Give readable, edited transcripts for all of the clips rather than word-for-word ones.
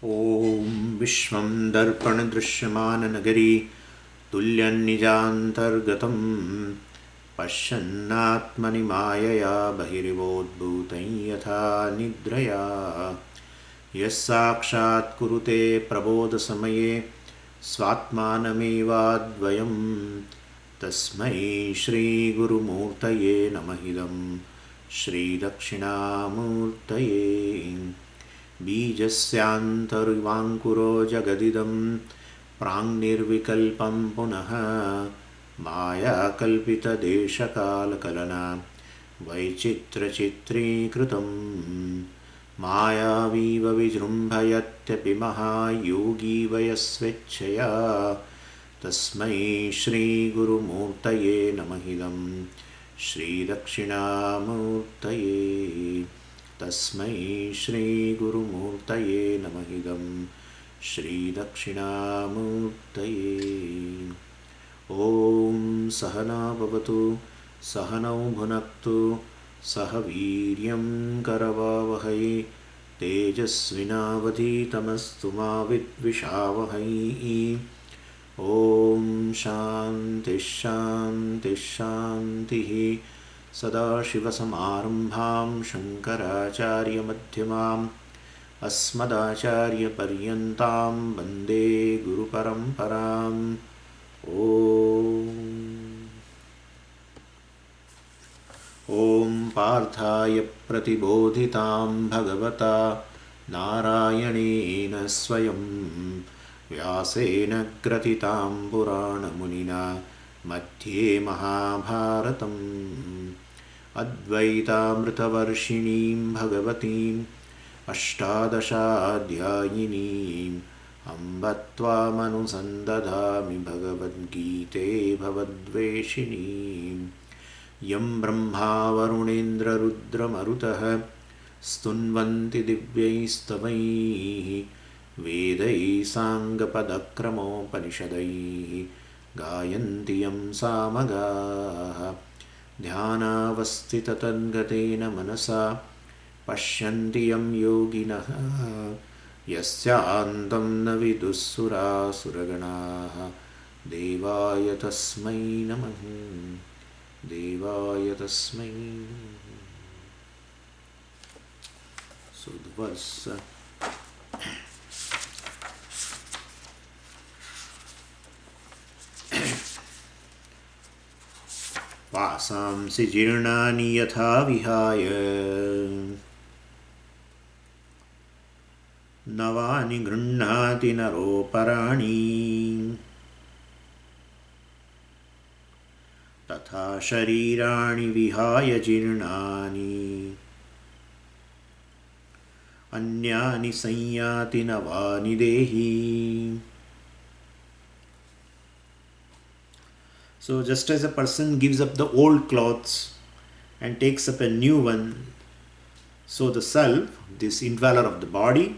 ॐ विश्वं दर्पणदृश्यमाननगरी तुल्यन्निजान्तर्गतं पश्यन्नात्मनि मायया बहिर्वोद्भूतं यथा निद्रया यः साक्षात् कुरुते प्रबोधसमये स्वात्मानमेवाद्वयं तस्मै श्रीगुरुमूर्तये नमः इदं श्रीदक्षिणामूर्तये बीजस्यान्तर्वाङ्कुरो जगदिदं प्राङ्निर्विकल्पं पुनः मायाकल्पितदेशकालकलना वैचित्रचित्रीकृतं मायावीव विजृम्भयत्यपि महायोगी वयस्वेच्छया तस्मै श्रीगुरुमूर्तये नमः इदं श्रीदक्षिणामूर्तये तस्मै श्रीगुरुमूर्तये नमः इदं श्रीदक्षिणामूर्तये ॐ सहना भवतु सहनौ भुनक्तु सह वीर्यं करवावहै तेजस्विनावधीतमस्तु मा विद्विषावहै ॐ शान्तिः शान्तिः शान्तिः सदाशिवसमारम्भां शङ्कराचार्यमध्यमाम् अस्मदाचार्यपर्यन्तां वन्दे गुरुपरम्पराम् ॐ पार्थाय प्रतिबोधितां भगवता नारायणेन स्वयं व्यासेन ग्रथितां पुराणमुनिना मध्ये महाभारतम् अद्वैतामृतवर्षिणीं भगवतीम् अष्टादशाध्यायिनीम् अम्ब त्वामनुसन्दधामि भगवद्गीते भवद्वेषिणीम् यं ब्रह्मा वरुणेन्द्ररुद्रमरुतः स्तुन्वन्ति दिव्यैस्तवैः वेदैः साङ्गपदक्रमोपनिषदैः गायन्ति यं सामगाः ध्यानावस्थिततद्गतेन मनसा पश्यन्ति यं योगिनः यस्यान्तं न विदुःसुरासुरगणाः देवाय तस्मै नमः देवाय तस्मै सुद्वर्ष वासांसि जीर्णानि यथा विहाय नवानि गृह्णाति नरोपराणि तथा शरीराणि विहाय जीर्णानि अन्यानि संयाति नवानि देहि. So just as a person gives up the old clothes and takes up a new one, so the self, this indweller of the body,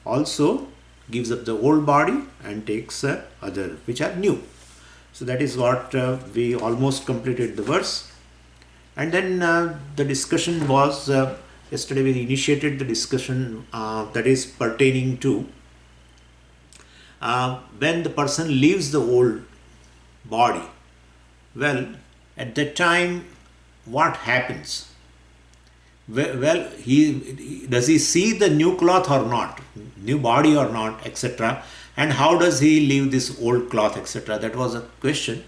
also gives up the old body and takes other which are new. So that is what we almost completed the verse. And then the discussion was, yesterday we initiated the discussion that is pertaining to when the person leaves the old body. Well, at that time, what happens? Well, does he see the new cloth or not, new body or not, etc. And how does he leave this old cloth, etc. That was a question.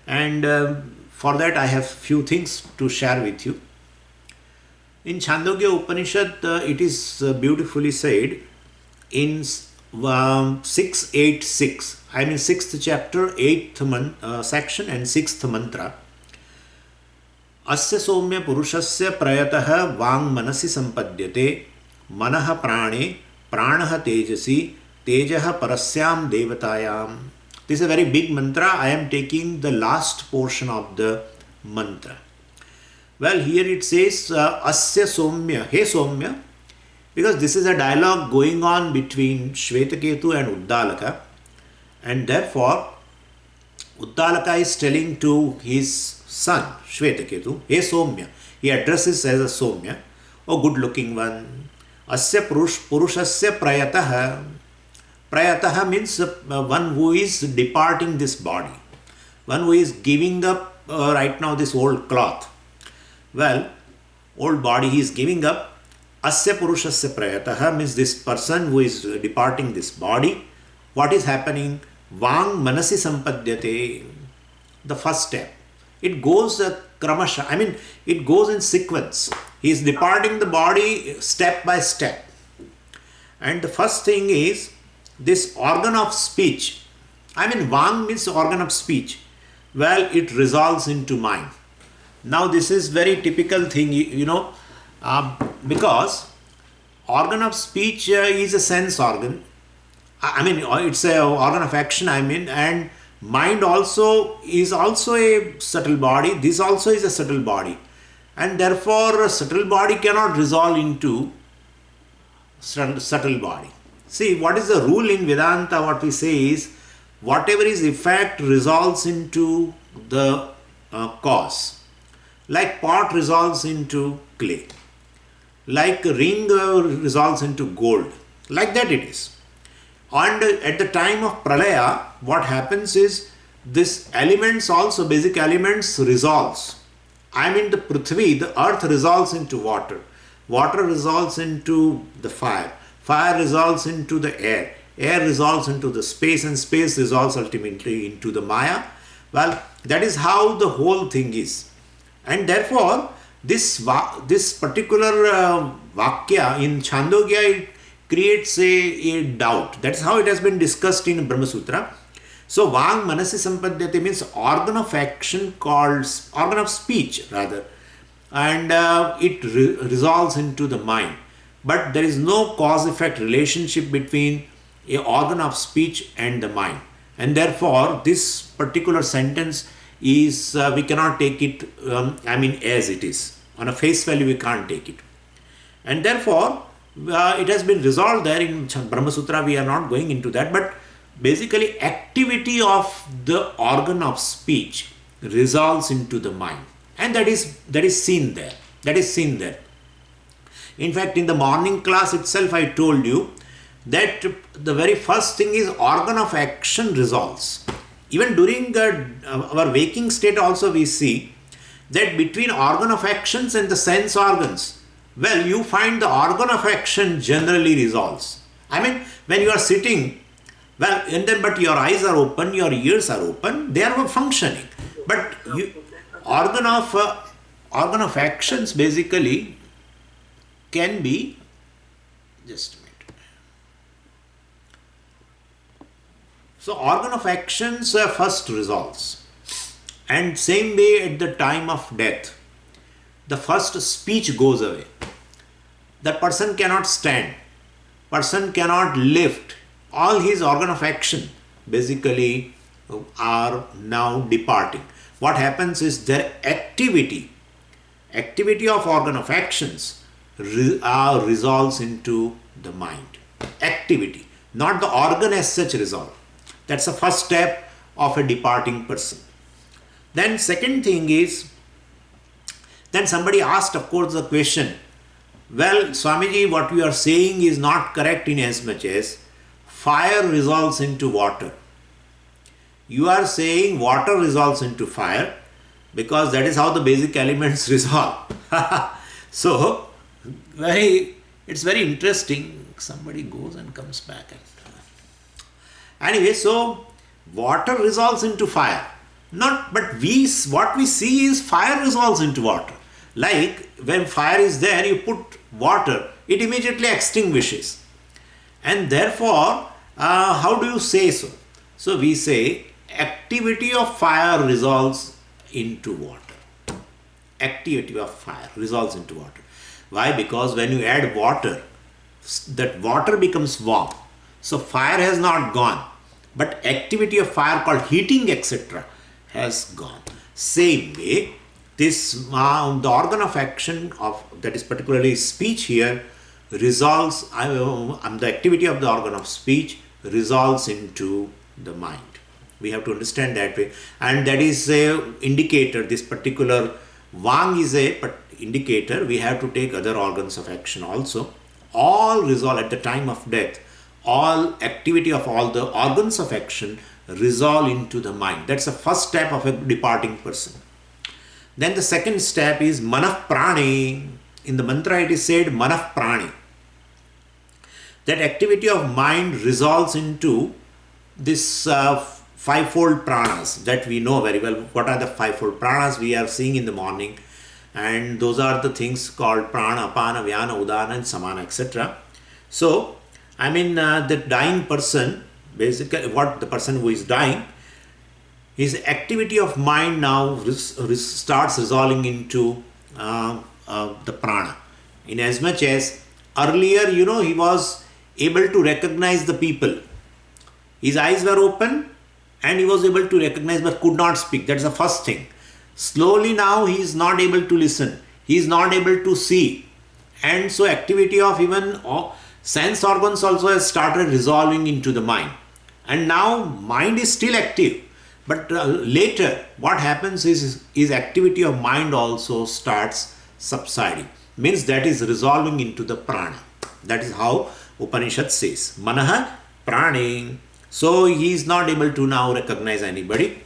And for that I have few things to share with you. In Chandogya Upanishad, it is beautifully said in 686, I mean 6th chapter, 8th section and 6th mantra. Asya somya purushasya prayatah vang manasi sampadyate manah prane pranah tejasi tejah parasyam devatayam. This is a very big mantra. I am taking the last portion of the mantra. Well, here it says Asya Somya, Hey Somya, because this is a dialogue going on between Shvetaketu and Uddalaka, and therefore Uddalaka is telling to his son Shvetaketu, Hey Somya. He addresses as a Somya, oh good looking one, Asya purushasya prayatah. Prayatah means one who is departing this body, one who is giving up right now this old cloth. Well, old body he is giving up. Asya purushasya prayatah means this person who is departing this body. What is happening? Vang manasi sampadyate. The first step. It goes kramasha. I mean, it goes in sequence. He is departing the body step by step. And the first thing is this organ of speech. I mean, Vang means organ of speech. Well, it resolves into mind. Now, this is very typical thing, because organ of speech is a sense organ. I mean, it's a organ of action, and mind also is also a subtle body. This also is a subtle body. And therefore, a subtle body cannot resolve into subtle body. See, what is the rule in Vedanta? What we say is, whatever is effect resolves into the cause. Like pot resolves into clay. Like a ring resolves into gold. Like that it is. And at the time of pralaya, what happens is, this elements also, basic elements resolves. I mean, the Prithvi, the earth resolves into water. Water resolves into the fire. Fire resolves into the air. Air resolves into the space, and space resolves ultimately into the Maya. Well, that is how the whole thing is. And therefore, this particular Vakya in Chandogya, it creates a doubt. That's how it has been discussed in Brahma Sutra. So, Vang Manasi Sampadyate means organ of action called, organ of speech rather, and it resolves into the mind. But there is no cause-effect relationship between a organ of speech and the mind. And therefore, this particular sentence is, we cannot take it, as it is. On a face value, we can't take it. And therefore, it has been resolved there in Brahma Sutra. We are not going into that, but basically activity of the organ of speech resolves into the mind, and that is seen there. That is seen there. In fact, in the morning class itself, I told you that the very first thing is organ of action resolves. Even during our waking state also, we see that between organ of actions and the sense organs, well, you find the organ of action generally resolves. I mean, when you are sitting, well, and then but your eyes are open, your ears are open, they are functioning. But organ of actions basically can be, just a minute. So organ of actions first resolves, and same way at the time of death, the first speech goes away. The person cannot stand, person cannot lift. All his organ of action basically are now departing. What happens is their activity of organ of actions resolves into the mind. Activity, not the organ as such resolve. That's the first step of a departing person. Then second thing is, then somebody asked, of course, the question, well, Swamiji, what we are saying is not correct in as much as fire resolves into water. You are saying water resolves into fire because that is how the basic elements resolve. So, it's very interesting. Somebody goes and comes back. Anyway, so water resolves into fire. What we see is fire resolves into water. Like when fire is there, you put water, it immediately extinguishes. And therefore, how do you say so? So we say activity of fire resolves into water. Activity of fire resolves into water. Why? Because when you add water, that water becomes warm. So fire has not gone, but activity of fire called heating, etc. has gone. Same way, this the organ of action of, that is particularly speech here, resolves, the activity of the organ of speech resolves into the mind. We have to understand that way, and that is a indicator. This particular Vang is a indicator. We have to take other organs of action also. all resolve at the time of death. All activity of all the organs of action resolve into the mind. That's the first step of a departing person. Then the second step is manah prani. In the mantra it is said manah prani. That activity of mind resolves into this fivefold pranas that we know very well. What are the fivefold pranas we are seeing in the morning? And those are the things called prana, apana, vyana, udana and samana, etc. So, the dying person, basically what the person who is dying, his activity of mind now starts resolving into the prana. In as much as earlier, he was able to recognize the people. His eyes were open and he was able to recognize but could not speak. That's the first thing. Slowly now he is not able to listen. He is not able to see. And so activity of even sense organs also has started resolving into the mind. And now mind is still active. But later what happens is his activity of mind also starts subsiding. Means that is resolving into the prana. That is how Upanishad says. Manaha prani. So he is not able to now recognize anybody.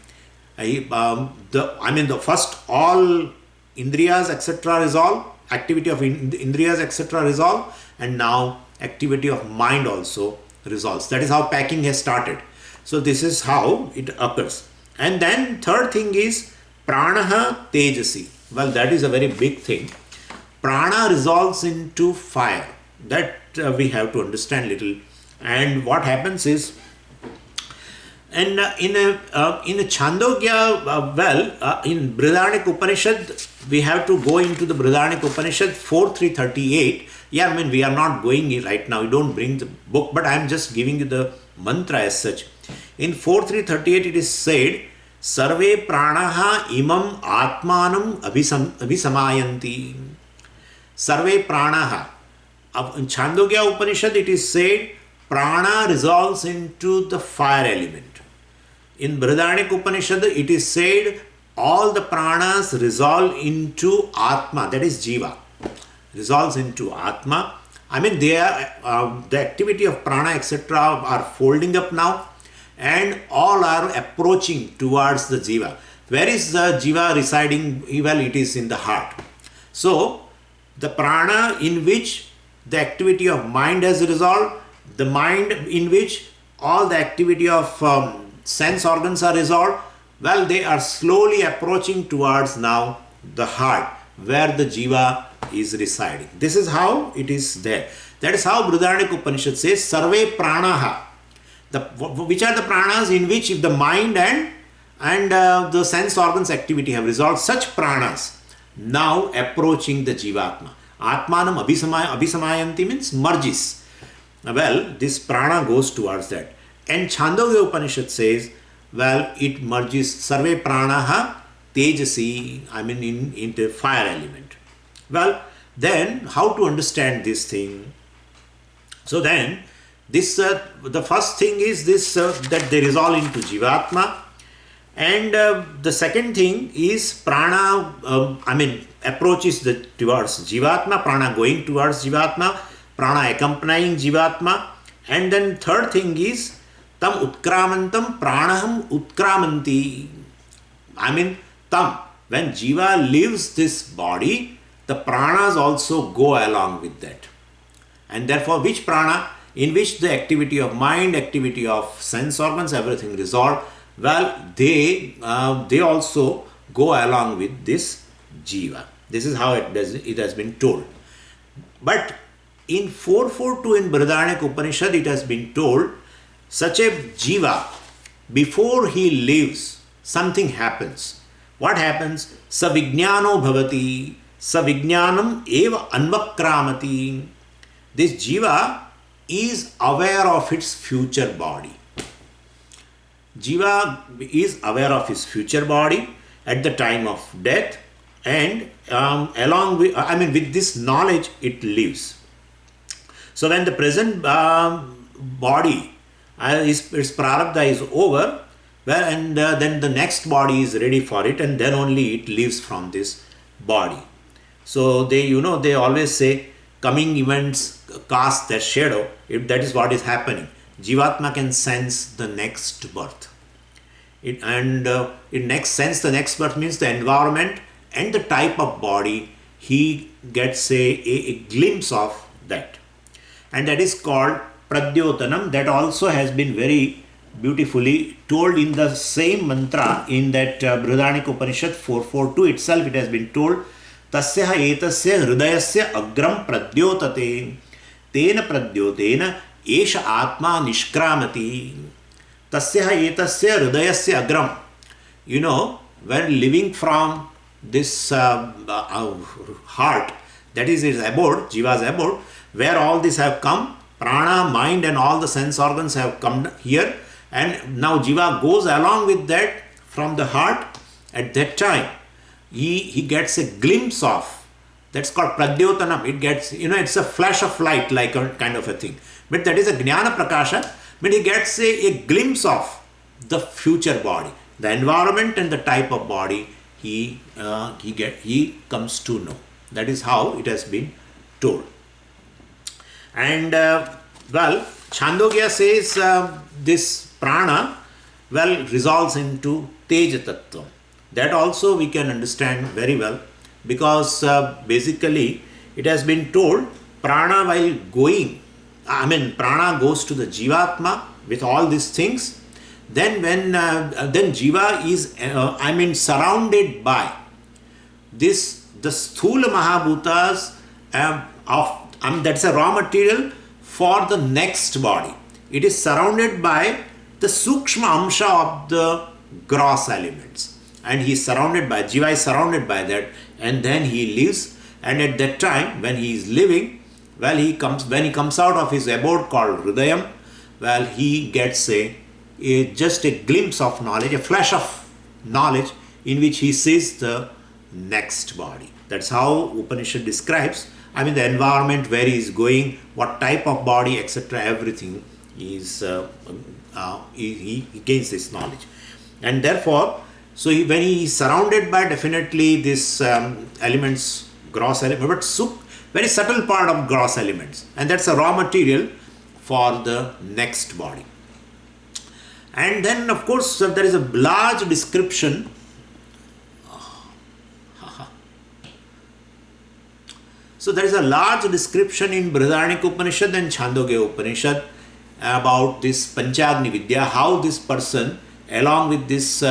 The first all indriyas etc. resolve, activity of indriyas etc. resolve, and now activity of mind also resolves. That is how packing has started. So this is how it occurs. And then third thing is pranaha tejasi. Well, that is a very big thing. Prana resolves into fire. That we have to understand little. And what happens is, and in a Chandogya, in Brihadaranyaka Upanishad, we have to go into the Brihadaranyaka Upanishad 4.3.38. Yeah, we are not going right now. We don't bring the book, but I am just giving you the mantra as such. In 4.3.38 it is said, Sarve pranaha imam atmanam abhisamayanti. Sarve pranaha. In Chandogya Upanishad it is said, prana resolves into the fire element. In Brihadaranyaka Upanishad it is said, all the pranas resolve into Atma, that is Jiva. Resolves into Atma. They are, the activity of prana etc. are folding up now and all are approaching towards the Jiva. Where is the Jiva residing? Well, it is in the heart. So, the prana in which the activity of mind has resolved, the mind in which all the activity of sense organs are resolved, well, they are slowly approaching towards now the heart where the Jiva is residing. This is how it is there. That is how Brihadaranyaka Upanishad says, Sarve pranaha. Which are the pranas in which if the mind and the sense organs activity have resolved, such pranas now approaching the Jivatma. Atmanam abhisamayanti means merges. Well, this prana goes towards that. And Chandogya Upanishad says, well, it merges Sarve pranaha tejasi, into fire element. Well, then how to understand this thing? So then, this the first thing is this that they resolve into Jivatma, and the second thing is prana. Approaches towards Jivatma, prana going towards Jivatma, prana accompanying Jivatma, and then third thing is tam utkramantam pranaham utkramanti. Tam, when Jiva leaves this body, the pranas also go along with that, and therefore which prana? In which the activity of mind, activity of sense organs, everything resolved, well, they also go along with this Jiva. This is how it has been told. But in 4.4.2 in Brihadaranyaka Upanishad, it has been told, such a Jiva, before he leaves, something happens. What happens? Savijnano bhavati, savijnanam eva anvakramati. This Jiva is aware of its future body. Jiva is aware of his future body at the time of death, and along with, with this knowledge, it lives. So when the present body, its prarabdha is over, well, and then the next body is ready for it, and then only it lives from this body. So they always say, coming events cast their shadow, if that is what is happening, Jivatma can sense the next birth. It next sense the next birth means the environment and the type of body, he gets a glimpse of that. And that is called Pradyotanam. That also has been very beautifully told in the same mantra in that Brihadaranyaka Upanishad 4.4.2 itself. It has been told, Tasyaha etasya hridayasya agram pradyotate tena pradyotena esha atma nishkramati. Tasyaha etasya hridayasya agram. You know, when living from this heart, that is his abode, Jiva's abode, where all these have come, prana, mind and all the sense organs have come here, and now Jiva goes along with that from the heart. At that time, he gets a glimpse of, that's called Pradyotanam. It gets, it's a flash of light, like a kind of a thing. But that is a Jnana Prakasha, but he gets a glimpse of the future body, the environment and the type of body he comes to know. That is how it has been told. And Chandogya says this prana resolves into Teja Tattva. That also we can understand very well, because basically it has been told prana while going, prana goes to the Jivatma with all these things. Then when then Jiva is surrounded by this, the Sthula Mahabhutas that's a raw material for the next body. It is surrounded by the Sukshma Amsha of the gross elements, and he is surrounded by, Jiva is surrounded by that, and then he lives. And at that time when he is living, when he comes out of his abode called Hridayam, he gets just a glimpse of knowledge, a flash of knowledge, in which he sees the next body. That's how Upanishad describes, the environment where he is going, what type of body, etc. Everything is, he gains this knowledge. And therefore, when he is surrounded by definitely this elements, gross elements, but very subtle part of gross elements, and that's a raw material for the next body. And then of course there is a large description. So there is a large description in Brihadaranyaka Upanishad and Chandogya Upanishad about this Panchagni Vidya, how this person, along with this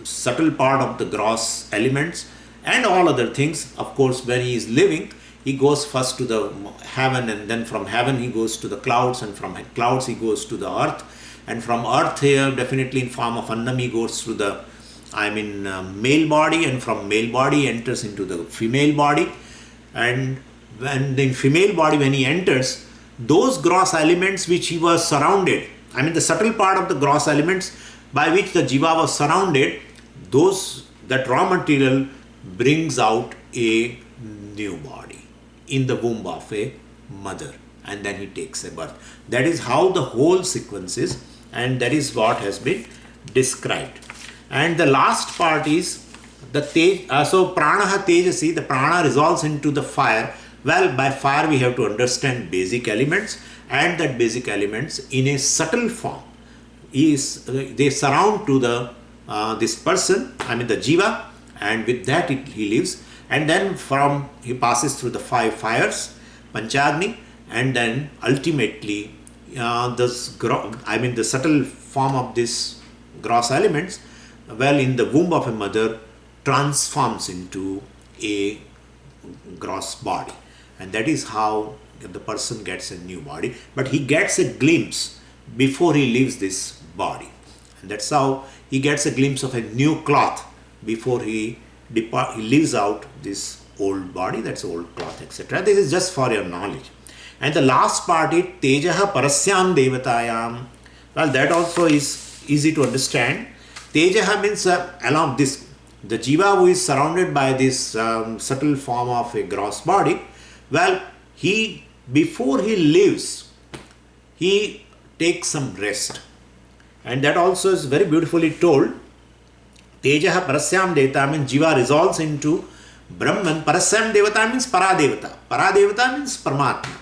subtle part of the gross elements and all other things, of course when he is living, he goes first to the heaven, and then from heaven he goes to the clouds, and from clouds he goes to the earth, and from earth here definitely in form of Annam he goes through the male body, and from male body enters into the female body. And when in female body, when he enters, those gross elements which he was surrounded, the subtle part of the gross elements by which the Jiva was surrounded, that raw material brings out a new body in the womb of a mother, and then he takes a birth. That is how the whole sequence is, and that is what has been described. And the last part is the so pranaha tejasi, the prana resolves into the fire. By fire we have to understand basic elements, and that basic elements in a subtle form they surround to the this person, the Jiva, and with that he lives. And then he passes through the 5 fires, Panchagni, and then ultimately the subtle form of this gross elements, in the womb of a mother, transforms into a gross body. And that is how the person gets a new body. But he gets a glimpse before he leaves this body. And that's how he gets a glimpse of a new cloth before he leaves out this old body, that's old cloth, etc. This is just for your knowledge. And the last part is Tejaha Parasyam Devatayam. That also is easy to understand. Tejaha means along this, the Jiva who is surrounded by this subtle form of a gross body, before he leaves, he takes some rest. And that also is very beautifully told. Tejaha Parasyam Deta means Jiva resolves into Brahman, Parasyam Devata means Paradevata. Paradevata means Paramatma.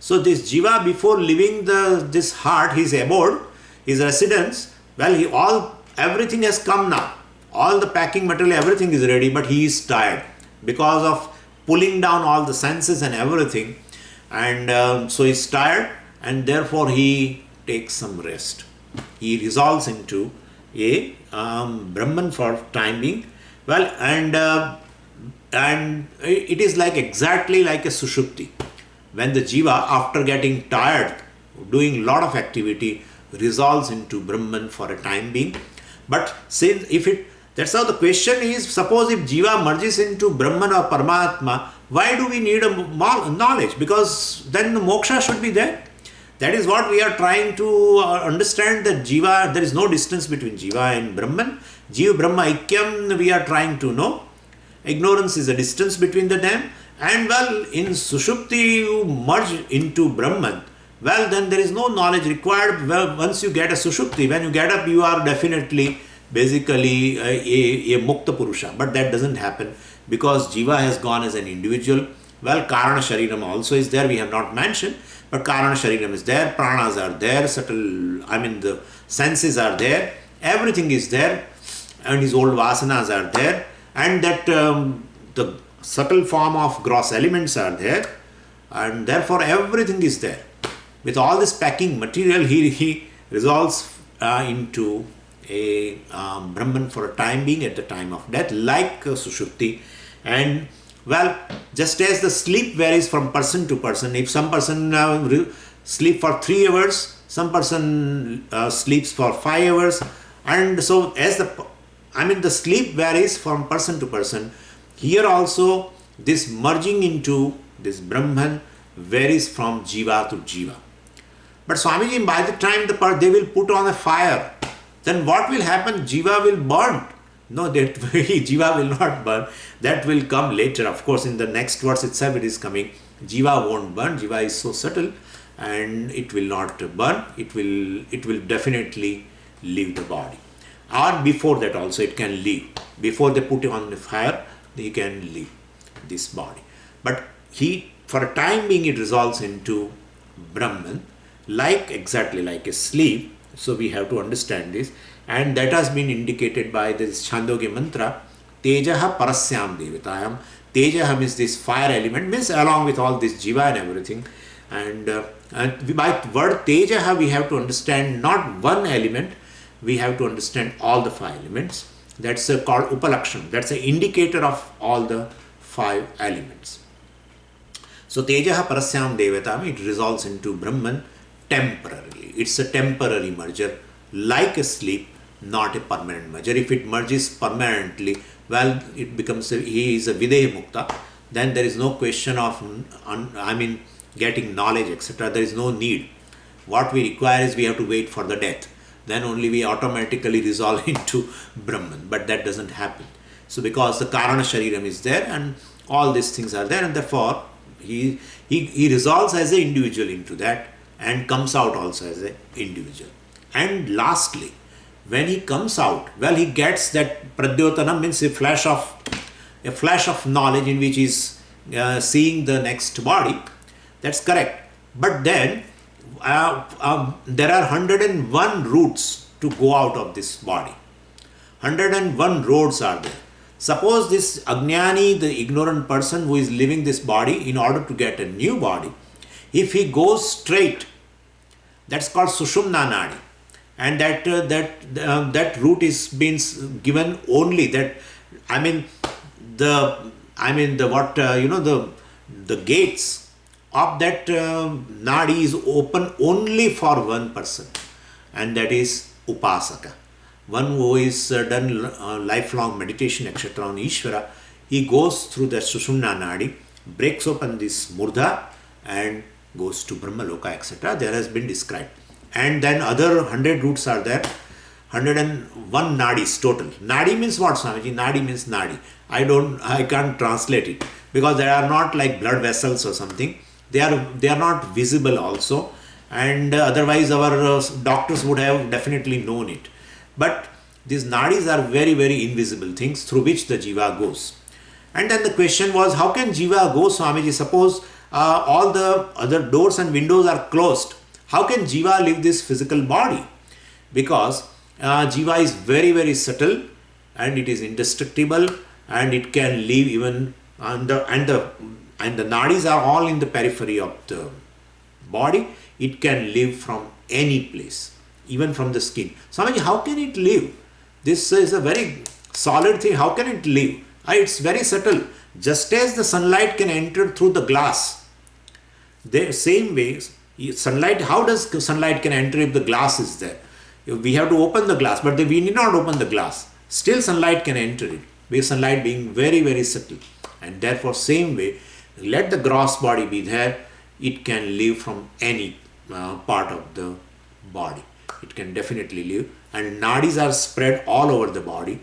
So this Jiva, before leaving this heart, his abode, his residence, well, everything has come now. All the packing material, everything is ready, but he is tired because of pulling down all the senses and everything. And so he's tired, and therefore he takes some rest. He resolves into a Brahman for time being. Well, and it is like exactly like a Sushupti. When the Jiva, after getting tired, doing lot of activity, resolves into Brahman for a time being. But since that's how the question is, suppose if Jiva merges into Brahman or Paramatma, why do we need a knowledge? Because then the moksha should be there. That is what we are trying to understand, that Jiva, there is no distance between Jiva and Brahman. Jiva Brahma Aikyam we are trying to know. Ignorance is a distance between the them. And well, in Sushupti you merge into Brahman. Well, then there is no knowledge required. Well, once you get a Sushupti, when you get up, you are definitely basically a Mukta Purusha. But that doesn't happen because Jiva has gone as an individual. Well, Karana Shariram also is there, we have not mentioned. But Karana Shariram is there, Pranas are there, the senses are there, everything is there, and his old Vasanas are there, and that the subtle form of gross elements are there, and therefore everything is there. With all this packing material, he resolves into a Brahman for a time being at the time of death, like Sushupti. And well, just as the sleep varies from person to person, if some person sleep for 3 hours, some person sleeps for 5 hours, and so as the sleep varies from person to person, here also this merging into this Brahman varies from Jiva to Jiva. But Swamiji, by the time they will put on a fire, then what will happen? Jiva will burn. No, that Jiva will not burn. That will come later. Of course, in the next verse itself it is coming. Jiva won't burn. Jiva is so subtle and it will not burn. It will definitely leave the body. Or before that also it can leave. Before they put it on the fire, he can leave this body. But for a time being, it resolves into Brahman, exactly like a sleep. So we have to understand this. And that has been indicated by this Chandogya mantra, Tejaha Parasyam Devatayam. Tejaha means this fire element, means along with all this Jiva and everything. And by word Tejaha, we have to understand not one element, we have to understand all the 5 elements. That's called Upalakshana. That's an indicator of all the 5 elements. So Tejaha Parasyam Devatayam, it resolves into Brahman temporarily. It's a temporary merger, like a sleep, not a permanent merger. If it merges permanently, well, it becomes he is a Videha Mukta. Then there is no question of getting knowledge, etc. There is no need. What we require is we have to wait for the death. Then only we automatically resolve into Brahman. But that doesn't happen. So because the Karana Shariram is there and all these things are there, and therefore he resolves as an individual into that and comes out also as an individual. And lastly, when he comes out, well, he gets that Pradyotana, means a flash of knowledge in which he is seeing the next body. That's correct. But then there are 101 routes to go out of this body. 101 roads are there. Suppose this Ajnani, the ignorant person who is living this body, in order to get a new body, if he goes straight, that's called Sushumna Nadi. And that route is being given only that, the gates of that Nadi is open only for one person, and that is Upasaka. One who is done lifelong meditation, etc. on Ishvara, he goes through the Sushumna Nadi, breaks open this Murdha and goes to Brahmaloka, etc. There has been described. And then other 100 routes are there, 101 nadis total. Nadi means what, Swamiji? Nadi means nadi. I can't translate it because they are not like blood vessels or something. They are not visible also, and otherwise our doctors would have definitely known it. But these nadis are very, very invisible things through which the jiva goes. And then the question was, how can Jiva go, Swamiji? Suppose all the other doors and windows are closed. How can Jiva leave this physical body? Because Jiva is very, very subtle and it is indestructible, and it can live even and the nadis are all in the periphery of the body. It can live from any place, even from the skin. Swamiji, how can it live? This is a very solid thing. How can it live? It's very subtle. Just as the sunlight can enter through the glass, the same way, sunlight, how does sunlight can enter if the glass is there? We have to open the glass, but we need not open the glass. Still sunlight can enter it, with sunlight being very, very subtle. And therefore, same way, let the gross body be there, it can live from any part of the body. It can definitely live. And nadis are spread all over the body.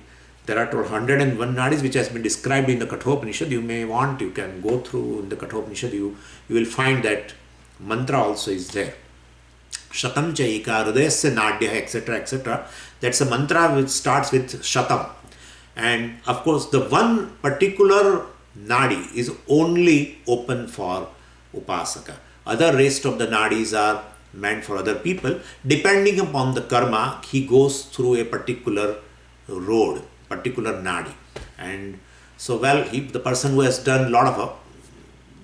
There are 101 nadis which has been described in the Kathopanishad. You may want, you can go through in the Kathopanishad, you will find that mantra also is there. Shatam Chaika, Hridayasya Nadya, etc. etc. That's a mantra which starts with Shatam. And of course, the one particular nadi is only open for Upasaka. Other rest of the nadis are meant for other people. Depending upon the karma, he goes through a particular road, particular nadi. And so, well, the person who has done a lot of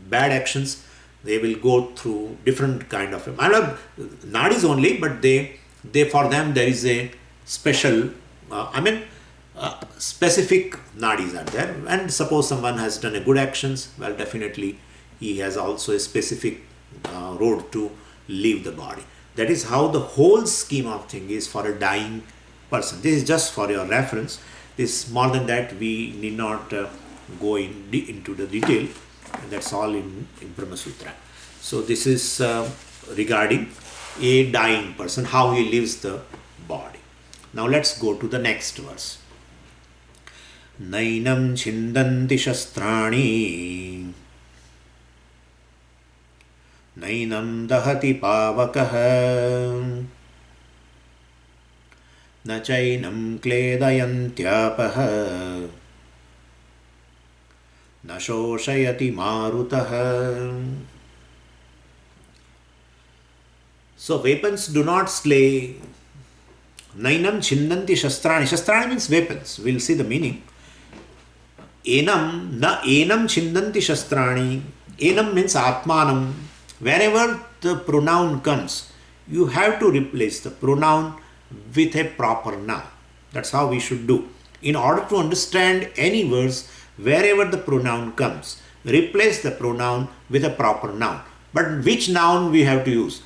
bad actions, they will go through different kind of nadis only, but they for them there is a special, specific nadis are there. And suppose someone has done a good actions, well, definitely he has also a specific road to leave the body. That is how the whole scheme of thing is for a dying person. This is just for your reference. This, more than that, we need not go into the detail. That's all in Brahma Sutra. So this is regarding a dying person, how he leaves the body. Now let's go to the next verse. Nainam chindanti shastrani Nainam dahati pavakah Na chainam kledayantyapah Na shoshayati marutah. So weapons do not slay. Nainam chindanti shastrani. Shastrani means weapons. We'll see the meaning. Enam chindanti shastrani. Enam means atmanam. Wherever the pronoun comes, you have to replace the pronoun with a proper noun. That's how we should do. In order to understand any verse, wherever the pronoun comes, replace the pronoun with a proper noun. But which noun we have to use?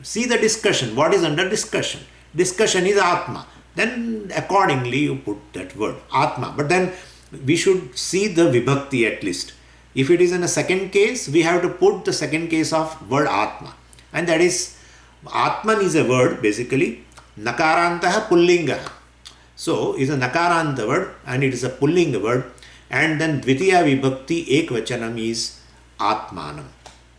See the discussion. What is under discussion? Discussion is Atma. Then accordingly you put that word, Atma. But then we should see the Vibhakti at least. If it is in a second case, we have to put the second case of word Atma. And that is, Atman is a word basically, Nakarantaha Pullingaha. So it's a Nakaranta word and it is a Pullinga word. And then Dvitiya Vibhakti Ekvachanam is Atmanam.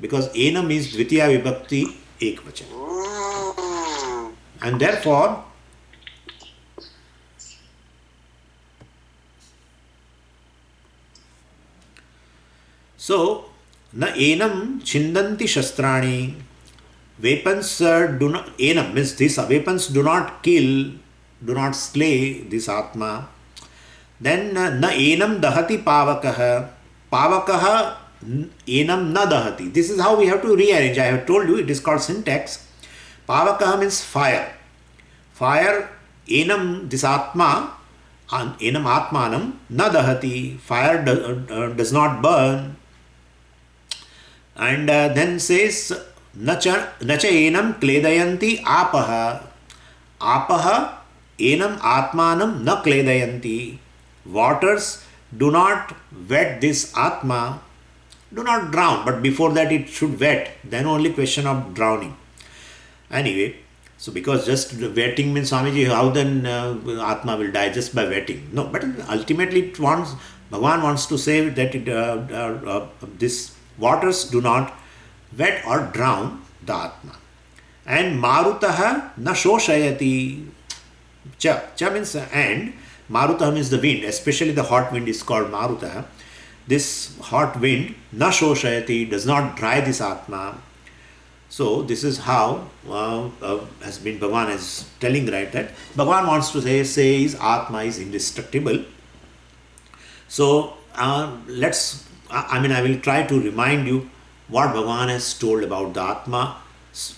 Because Enam is Dvitiya Vibhakti Ekvachanam. And therefore, so, na enam chindanti shastrani. Weapons do not, enam means this, weapons do not kill, do not slay this Atma. Then na enam dahati pavakaha. Pavakaha enam na dahati. This is how we have to rearrange. I have told you it is called syntax. Pavakaha means fire. Fire, enam, this Atma, enam Atmanam, na dahati. Fire does not burn. And then says, nacha enam kledayanti apaha. Apaha enam atmanam na kledayanti. Waters do not wet this Atma, do not drown, but before that it should wet, then only question of drowning. Anyway, so because just wetting means, Swamiji, how then Atma will die just by wetting? No, but ultimately Bhagavan wants to say that this waters do not wet or drown the Atma. And Marutaha na shoshayati. Cha means and. Marutaha means the wind, especially the hot wind is called Marutaha. this hot wind, na shoshayati, does not dry this Atma. So this is how has been Bhagavan is telling, right, that Bhagavan wants to say his Atma is indestructible. So I will try to remind you what Bhagavan has told about the Atma,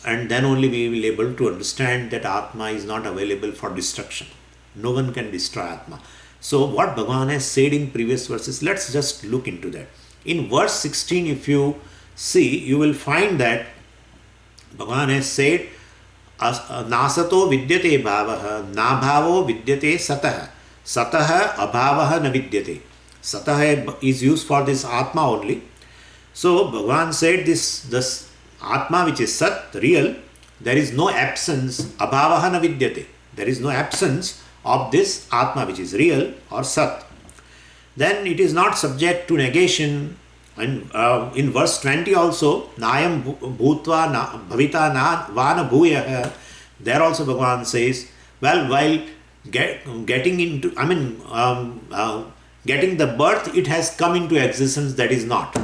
and then only we will be able to understand that Atma is not available for destruction. No one can destroy Atma. So what Bhagavan has said in previous verses, let's just look into that. In verse 16, if you see, you will find that Bhagavan has said, Nasato vidyate bhavaha, na bhavo vidyate satah, satah abhavaha na vidyate. Satah is used for this Atma only. So Bhagavan said this Atma which is Sat, real, there is no absence, abhavaha na vidyate. There is no absence of this Atma which is real or Sat. Then it is not subject to negation. And in verse 20 also, Nayam bhutva bhavita na vana bhuyah, there also Bhagavan says, well, while getting the birth, it has come into existence, that is not.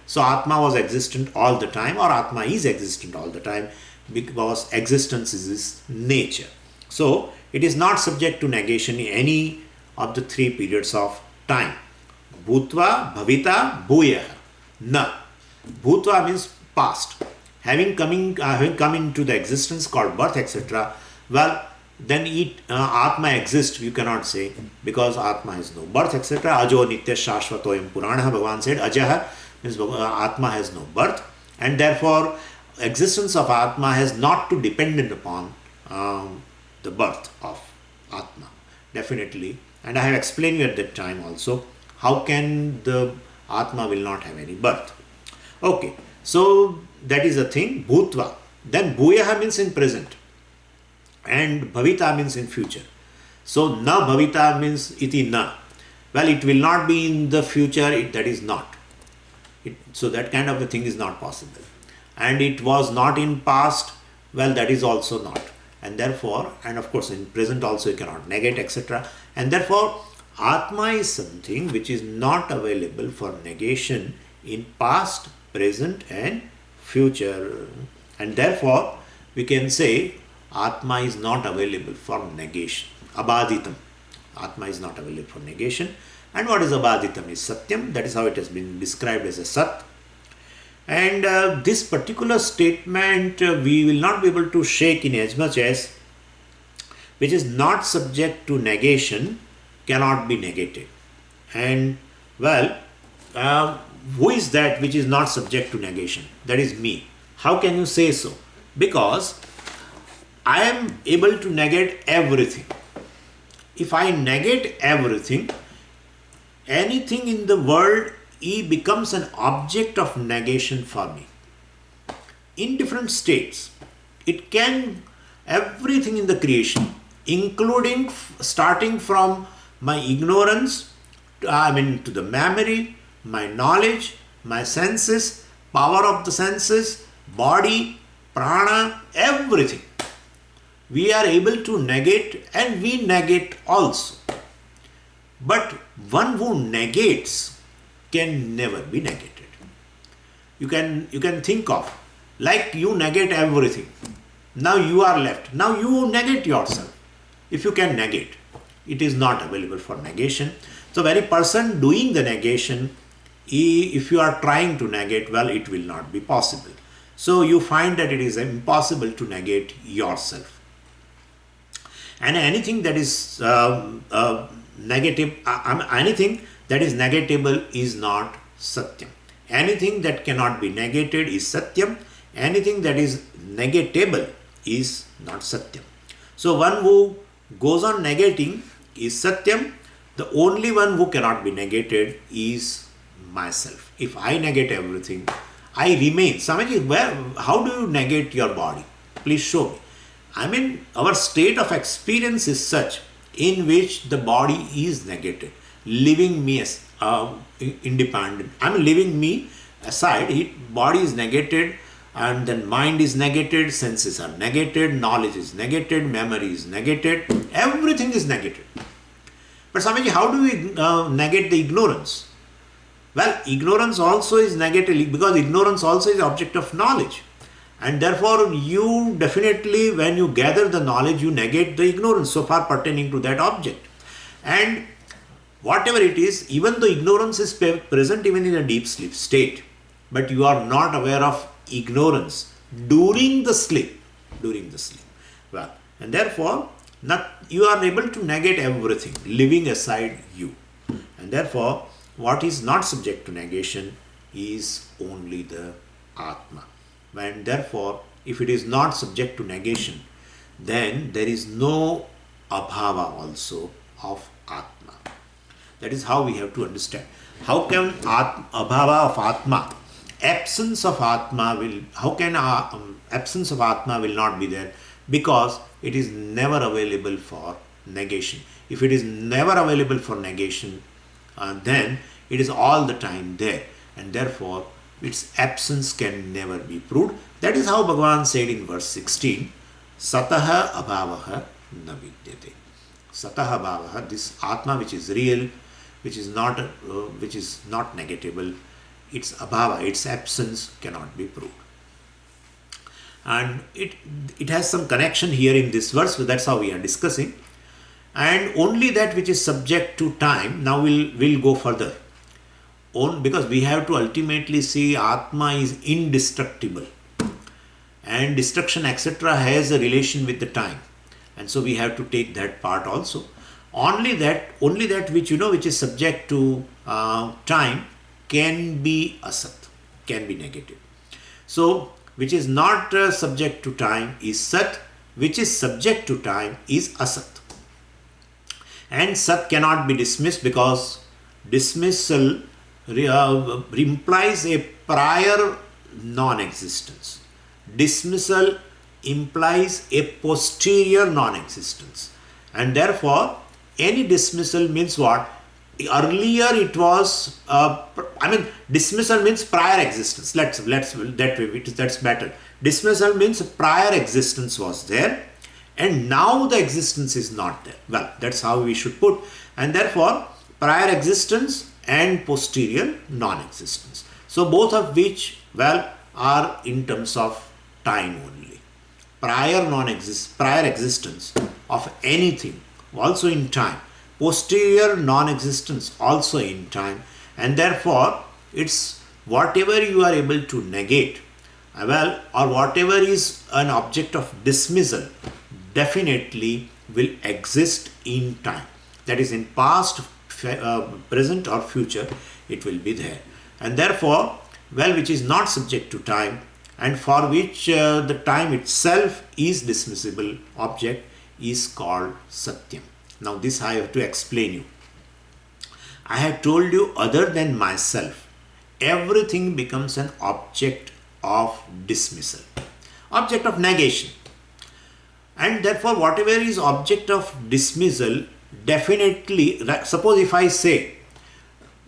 So Atma was existent all the time, or Atma is existent all the time, because existence is its nature. So it is not subject to negation in any of the three periods of time. Bhutva, bhavita, bhuyah. Na. Bhutva means past. Having come into the existence called birth, etc. Well, then Atma exists, you cannot say, because Atma has no birth, etc. Ajo nitya shashvatoyam purana, Bhagavan said. Ajaha means Atma has no birth, and therefore existence of Atma has not to dependent upon the birth of Atma. Definitely. And I have explained you at that time also, how can the Atma will not have any birth. Okay, so that is the thing, Bhutva. Then Bhuyaha means in present, and Bhavita means in future. So na Bhavita means iti na. Well, it will not be in the future, that is not. So that kind of a thing is not possible. And it was not in past, well, that is also not. And therefore, and of course in present also you cannot negate, etc. And therefore, Atma is something which is not available for negation in past, present and future. And therefore, we can say Atma is not available for negation. Abaditam. Atma is not available for negation. And what is Abaditam is Satyam. That is how it has been described as a Sat. And this particular statement we will not be able to shake in as much as which is not subject to negation cannot be negated. And well, who is that which is not subject to negation? That is me. How can you say so? Because I am able to negate everything. If I negate everything, anything in the world becomes an object of negation for me. In different states, it can, everything in the creation, including starting from my ignorance, to the memory, my knowledge, my senses, power of the senses, body, prana, everything. We are able to negate, and we negate also. But one who negates can never be negated. You can think of, like you negate everything. Now you are left. Now you negate yourself. If you can negate, it is not available for negation. So very person doing the negation, if you are trying to negate, well, it will not be possible. So you find that it is impossible to negate yourself. And anything that is negative, anything that is negatable is not Satyam. Anything that cannot be negated is Satyam. Anything that is negatable is not Satyam. So one who goes on negating is Satyam. The only one who cannot be negated is myself. If I negate everything, I remain. Samaji, how do you negate your body? Please show me. Our state of experience is such in which the body is negated, leaving me as independent. Leaving me aside. Body is negated, and then mind is negated, senses are negated, knowledge is negated, memory is negated, everything is negated. But Swamiji, how do we negate the ignorance? Well, ignorance also is negative, because ignorance also is object of knowledge. And therefore, you definitely, when you gather the knowledge, you negate the ignorance so far pertaining to that object. And whatever it is, even though ignorance is present even in a deep sleep state, but you are not aware of ignorance during the sleep. Well, and therefore, you are able to negate everything, leaving aside you. And therefore, what is not subject to negation is only the Atma. And therefore, if it is not subject to negation, then there is no abhava also of Atma. That is how we have to understand. How can abhava of Atma, absence of Atma absence of Atma will not be there? Because it is never available for negation. If it is never available for negation, then it is all the time there, and therefore its absence can never be proved. That is how Bhagavan said in verse 16, Sataha abhavaha na vidyate. Sataha abhavaha, this Atma which is real, which is not negatable, its abhava, its absence cannot be proved. And it has some connection here in this verse, so that's how we are discussing. And only that which is subject to time, now we'll go further. Because we have to ultimately see Atma is indestructible, and destruction etc. has a relation with the time, and so we have to take that part also. Only that which which is subject to time can be asat, can be negative. So which is not subject to time is sat, which is subject to time is asat. And sat cannot be dismissed, because dismissal implies a prior non-existence. Dismissal implies a posterior non-existence. And therefore, any dismissal means what? Earlier it was, dismissal means prior existence. That's better. Dismissal means prior existence was there, and now the existence is not there. Well, that's how we should put. And therefore, prior existence and posterior non-existence. So both of which, are in terms of time only. Prior existence of anything also in time. Posterior non-existence also in time. And therefore, it's whatever you are able to negate, or whatever is an object of dismissal, definitely will exist in time. That is, in past, present or future, it will be there. And therefore, which is not subject to time, and for which the time itself is dismissible object, is called Satyam. Now this I have to explain you. I have told you, other than myself, everything becomes an object of dismissal, object of negation. And therefore, whatever is object of dismissal, definitely, suppose if I say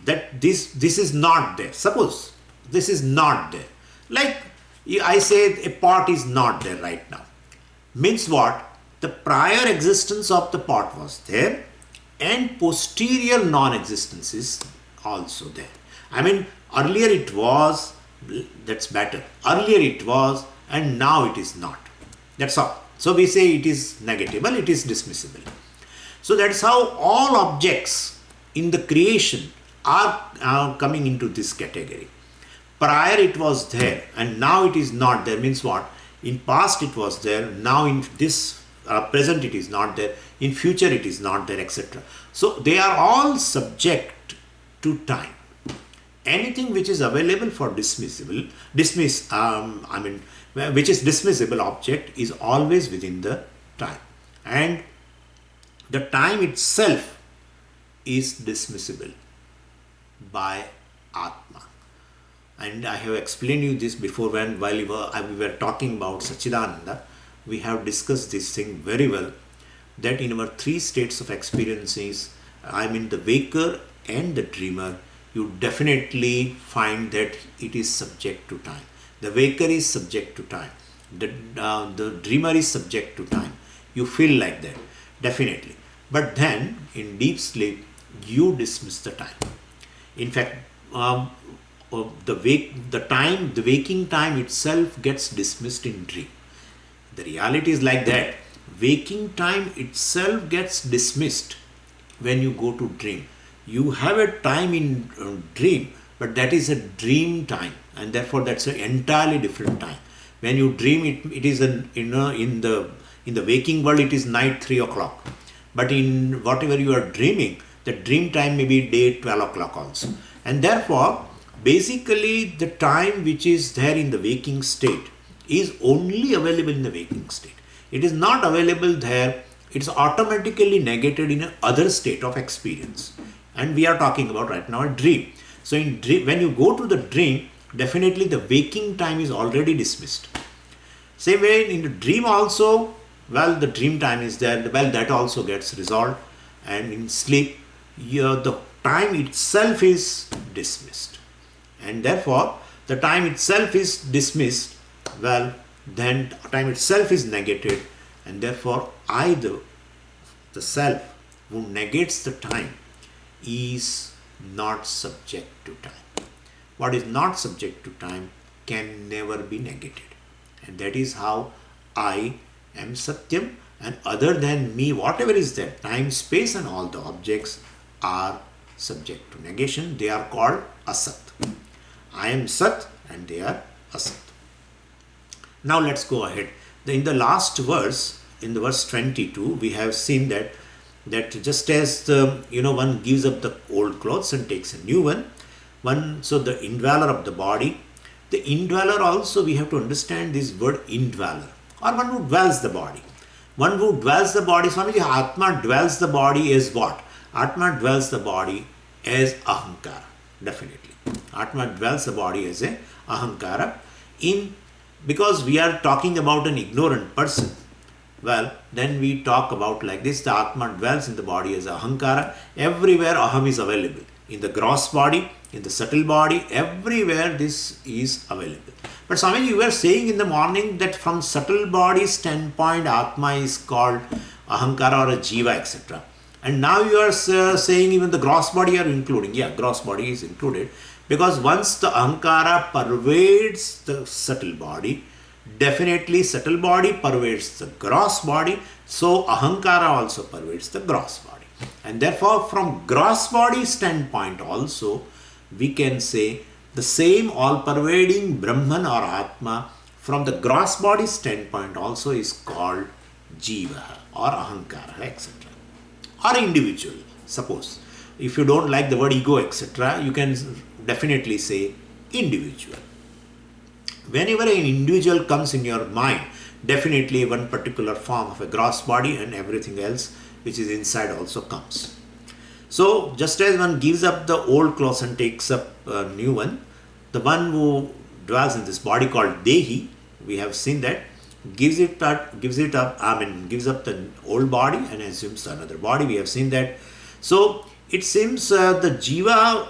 that this is not there, suppose this is not there, like I say a pot is not there right now, means what? The prior existence of the pot was there, and posterior non-existence is also there. Earlier it was, that's better, earlier it was, and now it is not. That's all. So we say it is negatable, it is dismissible. So that's how all objects in the creation are coming into this category. Prior it was there, and now it is not there, means what? In past it was there, now in this present it is not there, in future it is not there, etc. So they are all subject to time. Anything which is available for which is dismissible object is always within the time, and the time itself is dismissible by Atma. And I have explained you this before while we were talking about Sachidananda. We have discussed this thing very well, that in our three states of experiences, the waker and the dreamer, you definitely find that it is subject to time. The waker is subject to time. The dreamer is subject to time. You feel like that, definitely. But then, in deep sleep, you dismiss the time. In fact, the waking time itself gets dismissed in dream. The reality is like that. Waking time itself gets dismissed when you go to dream. You have a time in dream, but that is a dream time, and therefore that's an entirely different time. When you dream, it is in the waking world it is night 3 o'clock, but in whatever you are dreaming, the dream time may be day 12 o'clock also, and therefore basically the time which is there in the waking state is only available in the waking state. It is not available there. It's automatically negated in another state of experience, and we are talking about right now a dream. So in dream, when you go to the dream, definitely the waking time is already dismissed. Same way in the dream also, well, the dream time is there, well, that also gets resolved, and in sleep the time itself is dismissed, and therefore the time itself is dismissed. Well, then time itself is negated, and therefore the self who negates the time is not subject to time. What is not subject to time can never be negated, and that is how I am Satyam, and other than me, whatever is there, time, space and all the objects are subject to negation. They are called Asat. I am Sat and they are Asat. Now let's go ahead. In the last verse, in the verse 22, we have seen that just as one gives up the old clothes and takes a new one, so the indweller of the body, the indweller also, we have to understand this word indweller, or one who dwells the body. One who dwells the body, Swamiji, Atma dwells the body as what? Atma dwells the body as Ahankara, definitely. Atma dwells the body as a Ahankara. Because we are talking about an ignorant person, well, then we talk about like this: the Atma dwells in the body as Ahankara. Everywhere Aham is available. In the gross body, in the subtle body, everywhere this is available. But Swamiji, you were saying in the morning that from subtle body standpoint, Atma is called Ahankara or a Jiva, etc. And now you are saying even the gross body are including. Yeah, gross body is included. Because once the Ahankara pervades the subtle body, definitely subtle body pervades the gross body, so Ahankara also pervades the gross body. And therefore from gross body standpoint also, we can say the same all-pervading Brahman or Atma from the gross body standpoint also is called Jiva or Ahankara, etc. Or individual, suppose. If you don't like the word ego, etc., you can definitely say individual. Whenever an individual comes in your mind, definitely one particular form of a gross body and everything else which is inside also comes. So just as one gives up the old clothes and takes up a new one, the one who dwells in this body called Dehi, we have seen that, gives up the old body and assumes another body. We have seen that. So it seems the Jiva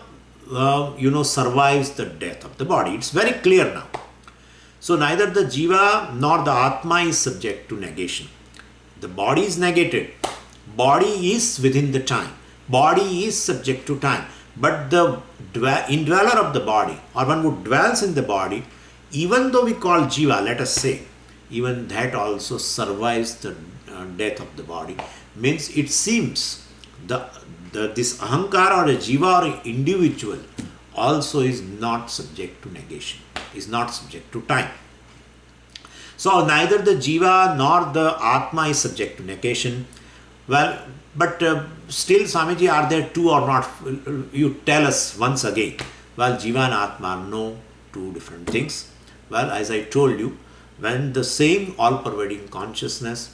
survives the death of the body. It's very clear now. So neither the Jiva nor the Atma is subject to negation. The body is negated. Body is within the time. Body is subject to time. But the indweller of the body, or one who dwells in the body, even though we call Jiva, let us say, even that also survives the death of the body. Means it seems this Ahankara or a Jiva or an individual also is not subject to negation, is not subject to time. So neither the Jiva nor the Atma is subject to negation. Well, but still, Swamiji, are there two or not? You tell us once again. Well, Jiva and Atma are no two different things. Well, as I told you, when the same all-pervading consciousness,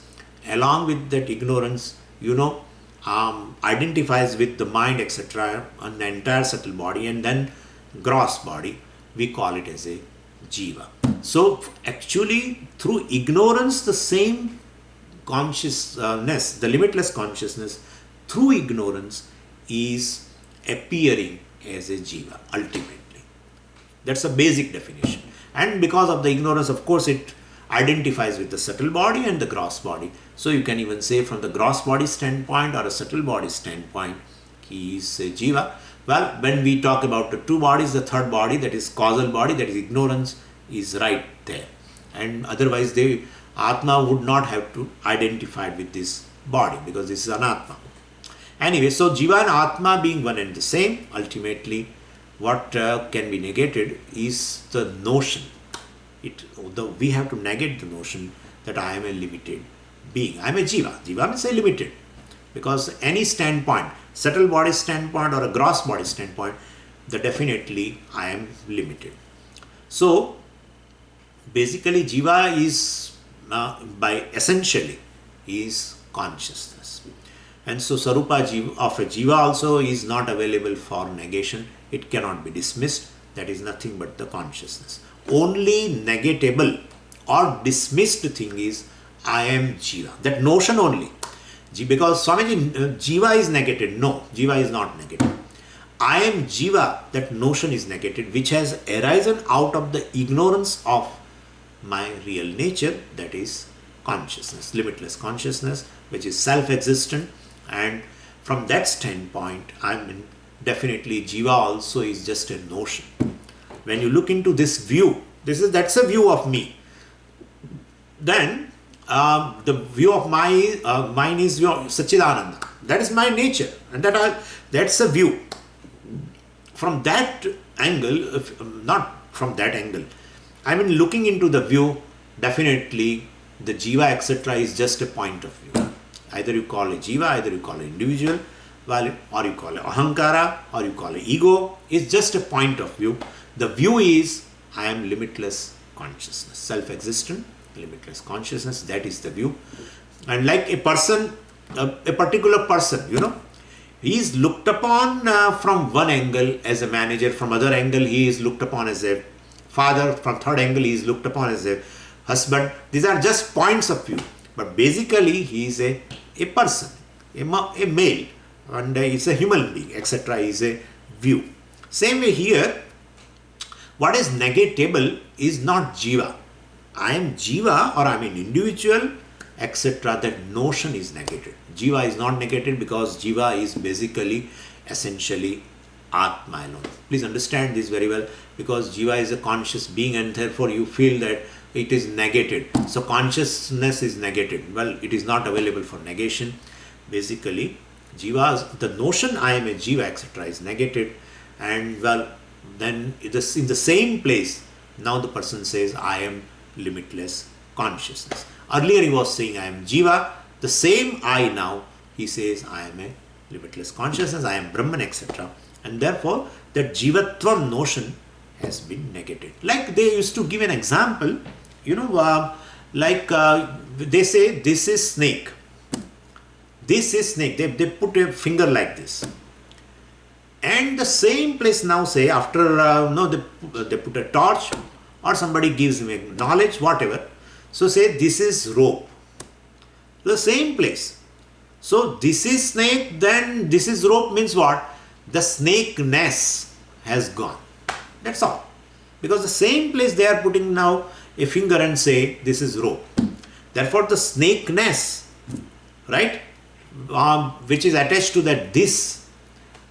along with that ignorance, identifies with the mind, etc., on the entire subtle body and then gross body, we call it as a Jiva. So actually, through ignorance, the same consciousness, the limitless consciousness, through ignorance is appearing as a Jiva, ultimately. That's a basic definition. And because of the ignorance, of course, it identifies with the subtle body and the gross body. So you can even say from the gross body standpoint or a subtle body standpoint, he is a Jiva. Well, when we talk about the two bodies, the third body, that is causal body, that is ignorance, is right there. And otherwise, Atma would not have to identify with this body, because this is Anatma. Anyway, so Jiva and Atma being one and the same, ultimately what can be negated is the notion. We have to negate the notion that I am a limited being. I am a Jiva. Jiva means a limited. Because any standpoint, subtle body standpoint or a gross body standpoint, definitely I am limited. So basically Jiva is, by essentially, is consciousness. And so Sarupa of a Jiva also is not available for negation. It cannot be dismissed. That is nothing but the consciousness. Only negatable or dismissed thing is I am Jiva. That notion only. Because Swamiji, Jiva is negated. No, Jiva is not negated. I am Jiva, that notion is negated, which has arisen out of the ignorance of my real nature, that is consciousness, limitless consciousness, which is self-existent. And from that standpoint, definitely Jiva also is just a notion. When you look into this view, that's a view of me. Then the view of mine is your Satchidananda. That is my nature, and that's a view. From that angle, not from that angle, looking into the view, definitely the Jiva, etc., is just a point of view. Either you call it Jiva, either you call it individual, or you call it Ahankara, or you call it ego. It's just a point of view. The view is I am limitless consciousness, self-existent, limitless consciousness. That is the view. And like a person, a particular person, he is looked upon from one angle as a manager, from other angle he is looked upon as a father, from third angle he is looked upon as a husband. These are just points of view. But basically he is a person, a male, and it's a human being, etc. is a view. Same way here, what is negatable is not Jiva. I am Jiva or I am an individual, etc. That notion is negated. Jiva is not negated because Jiva is basically, essentially, Atma alone. Please understand this very well, because Jiva is a conscious being and therefore you feel that it is negated. So consciousness is negated. Well, it is not available for negation. Basically, the notion I am a Jiva, etc. is negated, and well, then in the same place, now the person says I am limitless consciousness. Earlier he was saying I am Jiva. The same I now, he says I am a limitless consciousness, I am Brahman, etc. And therefore that Jivatvam notion has been negated. Like they used to give an example, they say this is snake. This is snake. They put a finger like this. And the same place now say after, they put a torch or somebody gives me knowledge, whatever. So say this is rope. The same place. So this is snake, then this is rope means what? The snakeness has gone. That's all. Because the same place they are putting now a finger and say this is rope. Therefore the snakeness, right, which is attached to that this,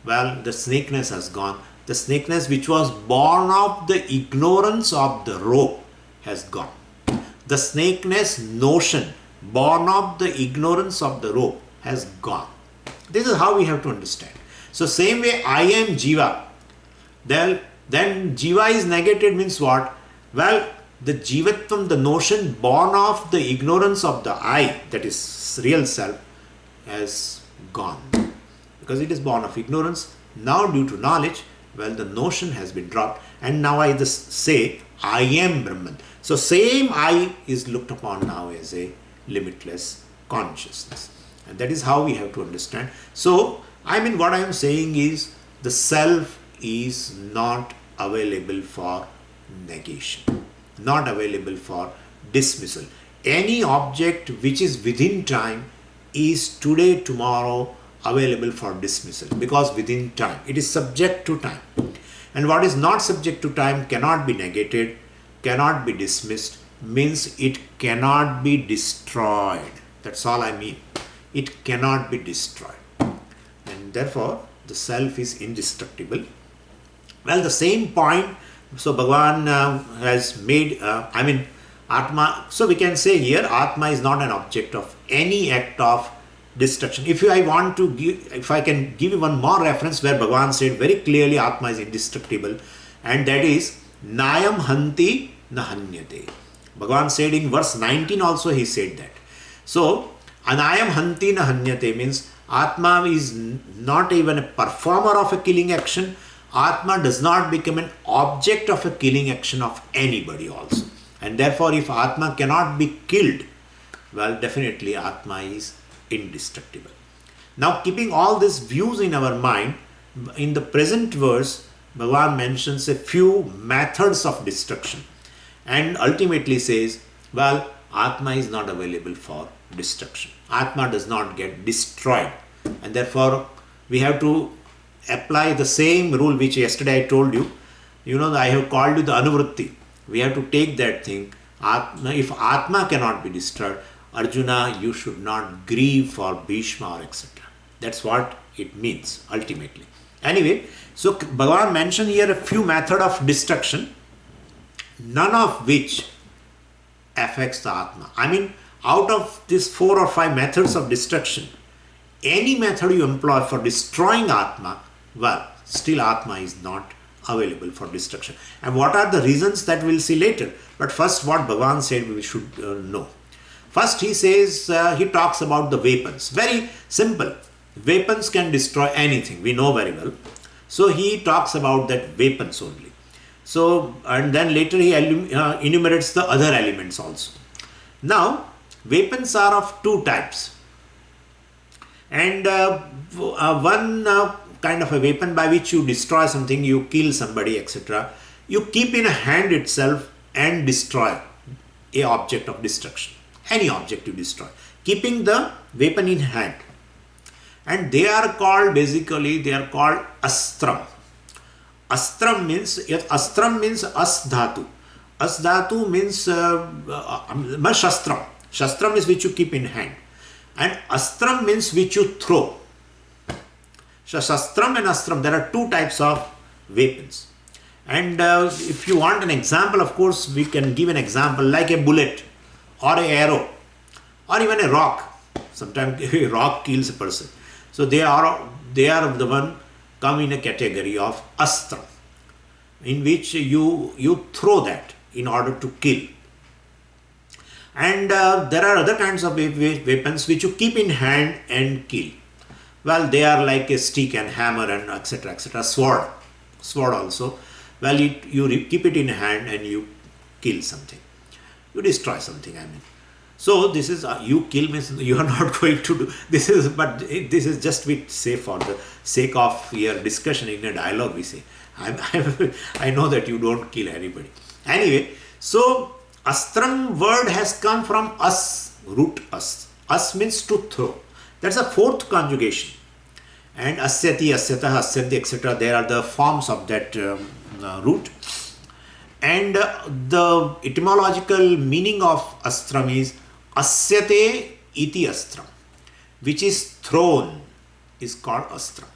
well, the snakeness has gone. The snakeness which was born of the ignorance of the rope has gone. The snakeness notion born of the ignorance of the rope has gone. This is how we have to understand. So same way I am Jiva. Then Jiva is negated means what? Well, the Jivatvam, the notion born of the ignorance of the I, that is real self, has gone. Because it is born of ignorance. Now due to knowledge, well, the notion has been dropped, and now I just say I am Brahman. So same I is looked upon now as a limitless consciousness. And that is how we have to understand. So, what I am saying is the self is not available for negation, not available for dismissal. Any object which is within time is today, tomorrow available for dismissal, because within time, it is subject to time. And what is not subject to time cannot be negated, cannot be dismissed, means it cannot be destroyed. That's all I mean. It cannot be destroyed. And therefore, the self is indestructible. Well, the same point, so Bhagavan has made, Atma, so we can say here, Atma is not an object of any act of destruction. If I can give you one more reference where Bhagavan said very clearly Atma is indestructible, and that is, Nayam Hanti Na Hanyate. Bhagavan said in verse 19 also, he said that. So, Anayam Hanti Na Hanyate means Atma is not even a performer of a killing action. Atma does not become an object of a killing action of anybody also. And therefore, if Atma cannot be killed, well, definitely Atma is indestructible. Now, keeping all these views in our mind, in the present verse, Bhagavan mentions a few methods of destruction and ultimately says, well, Atma is not available for destruction. Atma does not get destroyed, and therefore we have to apply the same rule which yesterday I told you. I have called you the Anuvritti. We have to take that thing. If Atma cannot be destroyed, Arjuna, you should not grieve for Bhishma or etc. That's what it means ultimately. Anyway, so Bhagavan mentioned here a few methods of destruction, none of which affects the Atma. Out of these 4 or 5 methods of destruction, any method you employ for destroying Atma, well, still Atma is not available for destruction. And what are the reasons, that we'll see later. But first, what Bhagavan said we should know. First, he says, he talks about the weapons. Very simple. Weapons can destroy anything. We know very well. So he talks about that weapons only. So, and then later he enumerates the other elements also. Now, weapons are of 2 types. And one kind of a weapon by which you destroy something, you kill somebody, etc. You keep in a hand itself and destroy a object of destruction. Any object you destroy, keeping the weapon in hand. And they are called, basically, they are called astram. Astram means as dhatu. As dhatu means shastram. Shastram is which you keep in hand. And astram means which you throw. So shastram and astram, there are 2 types of weapons. And if you want an example, of course, we can give an example like a bullet or an arrow or even a rock. Sometimes a rock kills a person. So they are the one come in a category of astra, in which you throw that in order to kill. And there are other kinds of weapons which you keep in hand and kill. Well, they are like a stick and hammer and etc. etc. Sword also. Well, you keep it in hand and you kill something. You destroy something, So this is, you kill means you are not going to do, this is just we say for the sake of your discussion in a dialogue we say. I know that you don't kill anybody. Anyway, so astram word has come from as, root as. As means to throw. That's a 4th conjugation. And asyati, asyatah, asyanti, etc. There are the forms of that root. And the etymological meaning of astram is asyate iti astram, which is thrown, is called astram.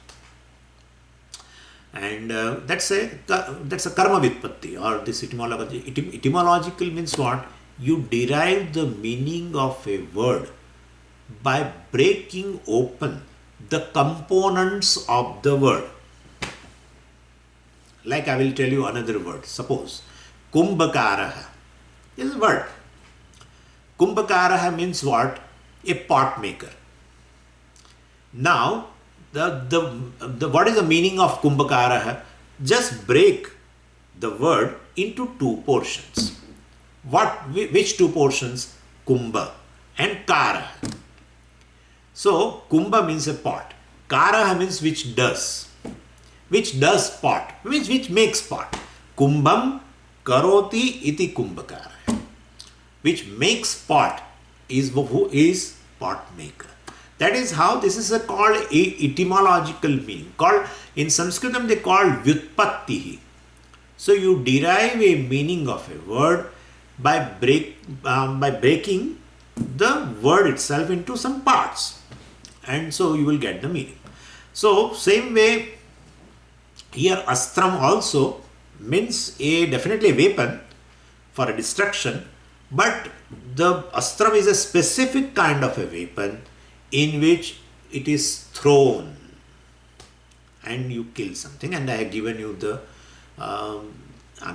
And that's a karma vitpatti, or this etymology. Etymological means what? You derive the meaning of a word by breaking open the components of the word. Like I will tell you another word. Suppose kumbhakaraha is a word. Kumbhakaraha means what? A pot maker. Now, what is the meaning of kumbhakaraha? Just break the word into 2 portions. Which 2 portions? Kumbha and kara. So, kumbha means a pot. Karaha means which does. Which does pot. Which makes pot. Kumbham karoti iti kumbhakara. Which makes pot is who is pot maker. That is how this is called etymological meaning. In Sanskritam they call vyutpattihi. So you derive a meaning of a word by breaking the word itself into some parts. And so you will get the meaning. So same way here astram also means definitely a weapon for a destruction, but the astram is a specific kind of a weapon in which it is thrown and you kill something. And I have given you the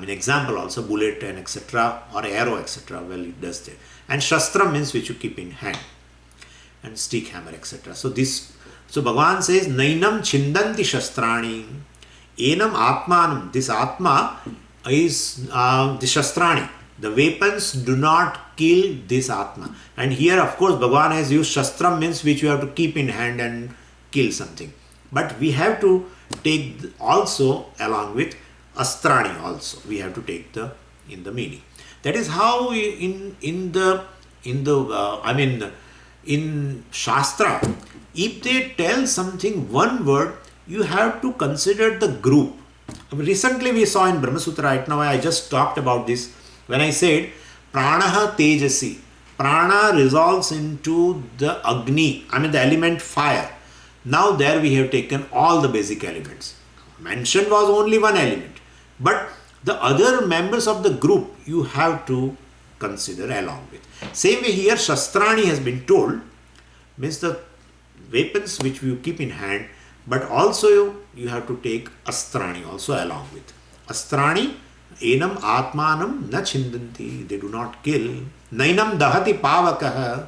example also, bullet and etc., or arrow etc. Well, it does that. And shastra means which you keep in hand, and stick, hammer etc. So Bhagavan says nainam chindanti shastrani enam atmanam. This atma is the shastrani. The weapons do not kill this atma. And here of course Bhagavan has used shastram means which you have to keep in hand and kill something. But we have to take also along with astrani also. We have to take in the meaning. That is how in Shastra, if they tell something one word, you have to consider the group. Recently we saw in Brahma Sutra, right now I just talked about this when I said pranaha tejasi. Prana resolves into the agni, the element fire. Now there we have taken all the basic elements. Mentioned was only one element, but the other members of the group you have to consider along with. Same way here shastrani has been told, means the weapons which you keep in hand, but also you have to take astrani also along with. Astrani enam atmanam na chindanti, they do not kill. Nainam dahati pavakaha.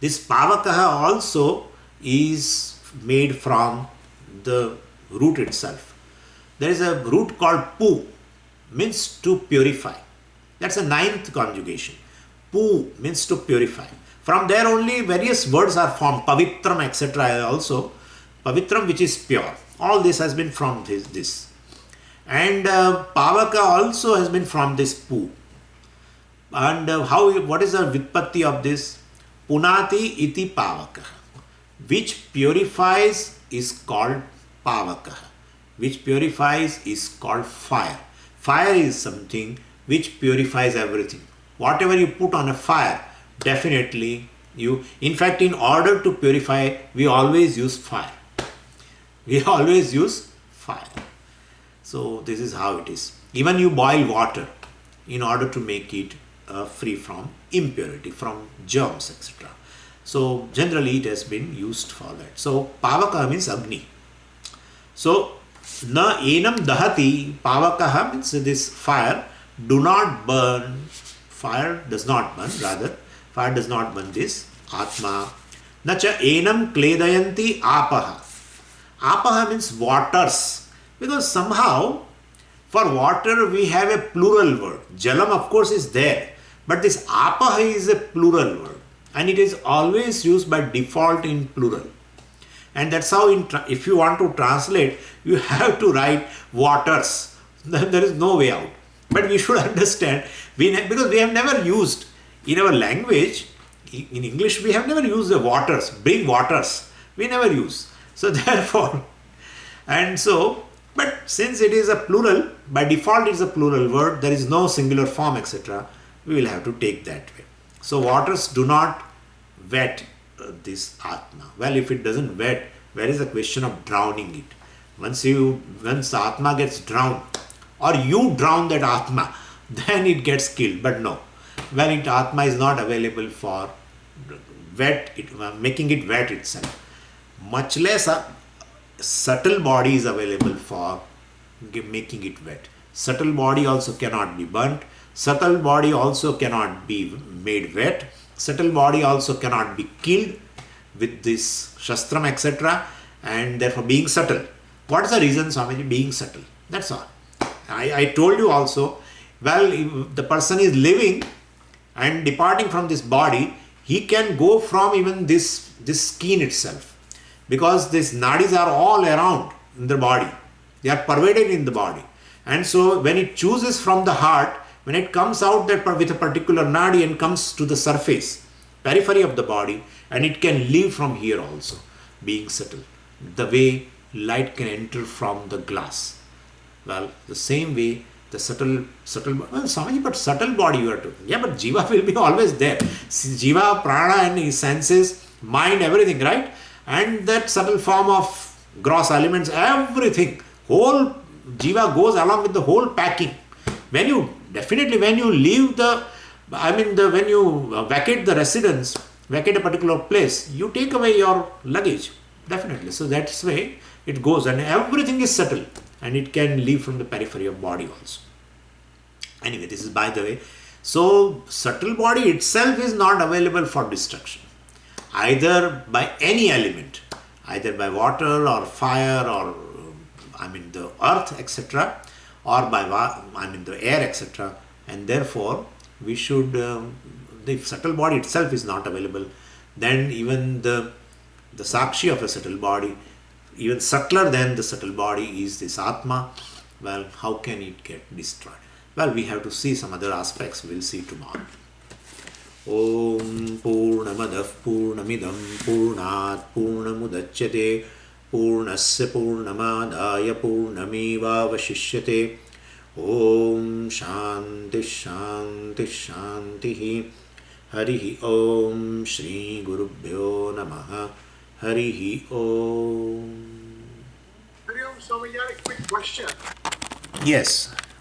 This pavakaha also is made from the root itself. There is a root called pu, means to purify. That's a ninth conjugation. Pu means to purify. From there only various words are formed. Pavitram etc. also. Pavitram which is pure. All this has been from this. And pavaka also has been from this pu. And what is the vitpatti of this? Punati iti pavaka. Which purifies is called pavaka. Which purifies is called fire. Fire is something which purifies everything. Whatever you put on a fire, definitely in fact, in order to purify, we always use fire. We always use fire. So this is how it is. Even you boil water in order to make it free from impurity, from germs, etc. So generally it has been used for that. So pavaka means agni. So na enam dahati, pavakaha means this fire do not burn. Fire does not burn, rather fire does not burn this atma. Nacha enam kledayanti apaha. Apaha means waters, because somehow for water we have a plural word. Jalam of course is there, but this apaha is a plural word and it is always used by default in plural. And that's how if you want to translate, you have to write waters. There is no way out. But we should understand, because we have never used in our language, in English we have never used the waters, bring waters. We never use. So therefore, but since it is a plural, by default it is a plural word, there is no singular form etc. We will have to take that way. So waters do not wet this atma. Well, if it doesn't wet, where is the question of drowning it? Once the atma gets drowned, or you drown that atma, then it gets killed. But no, when atma is not available for making it wet itself, much less a subtle body is available for making it wet. Subtle body also cannot be burnt. Subtle body also cannot be made wet. Subtle body also cannot be killed with this shastram etc. And therefore being subtle. What is the reason, Swamiji? Being subtle. That's all. I told you also, well, if the person is living and departing from this body, he can go from even this skin itself, because these nadis are all around in the body. They are pervaded in the body. And so when it chooses from the heart, when it comes out with a particular nadi and comes to the surface, periphery of the body, and it can live from here also, being subtle. The way light can enter from the glass. Well, the same way the subtle, well, Swamiji, but subtle body you are talking. Yeah, but Jiva will be always there. Jiva, prana and his senses, mind, everything, right? and that subtle form of gross elements, everything, whole jiva goes along with the whole packing. When you leave when you vacate the residence, vacate a particular place, you take away your luggage, definitely. So that's way it goes, and everything is subtle, and it can leave from the periphery of body also. Anyway, this is by the way. So subtle body itself is not available for destruction, either by any element, either by water or fire or the earth, etc., or by the air, etc. And therefore we should, if subtle body itself is not available, then even the sakshi of a subtle body, even subtler than the subtle body, is this Atma. Well, how can it get destroyed? Well, we have to see some other aspects. We'll see tomorrow. Om Purnamadah Purnamidam Purnat Purnamudachyate Purnasya Purnamadaya Purnamevavashishyate. Om Shanti Shanti Shanti. Harihi Om Shri Gurubhyo Namaha. Harihi Om. Hari Om, Swami, I had a quick question. Yes.